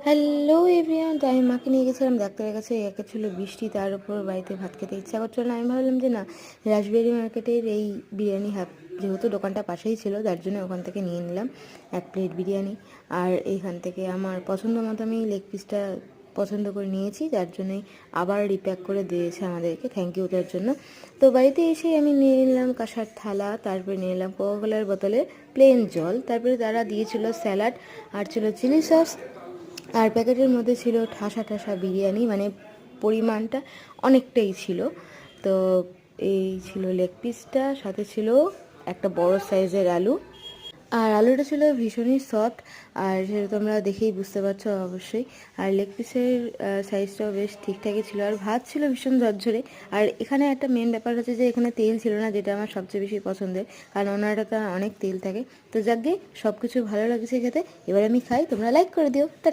Hello everyone, তো আমি মাকে নিয়ে গেছিলাম ডাক্তারের কাছে। একে ছিল বৃষ্টি, তার উপর বাড়িতে ভাত খেতে ইচ্ছা করছিল না। আমি ভাবলাম যে না, রাসবিহারী মার্কেটের এই বিরিয়ানি হাব, যেহেতু দোকানটা পাশেই ছিল, যার জন্য ওখান থেকে নিয়ে নিলাম 1 প্লেট বিরিয়ানি। আর এইখান থেকে আমার পছন্দ মতো আমি লেগ পিসটা পছন্দ করে নিয়েছি, যার জন্যই আবার রিপ্যাক করে দিয়েছে আমাদেরকে, থ্যাংক ইউ তার জন্য। তো বাড়িতে এসে আমি নিয়ে নিলাম কাঁসার থালা, তারপরে নিয়ে নিলাম কোকাকোলার বোতলে প্লেন জল, তারপরে তারা দিয়েছিল স্যালাড আর ছিল চিলি সস। আর প্যাকেটের মধ্যে ছিল ঠাসা ঠাসা বিরিয়ানি, মানে পরিমাণটা অনেকটাই ছিল। তো এই ছিল লেগ পিসটা, সাথে ছিল একটা বড় সাইজের আলু। আর আলুটা ছিল ভীষণই সফট, আর সেটা তোমরা দেখেই বুঝতে পারছো অবশ্যই। আর লেগ পিসের সাইজটাও বেশ ঠিকঠাকই ছিল, আর ভাত ছিল ভীষণ ঝরঝরে। আর এখানে একটা মেন ব্যাপার হচ্ছে যে এখানে তেল ছিল না, যেটা আমার সবচেয়ে বেশি পছন্দের, কারণ ওনারাটা অনেক তেল থাকে। তো যাক গে, সব কিছু ভালো লাগছে খেতে। এবার আমি খাই, তোমরা লাইক করে দিও। তারা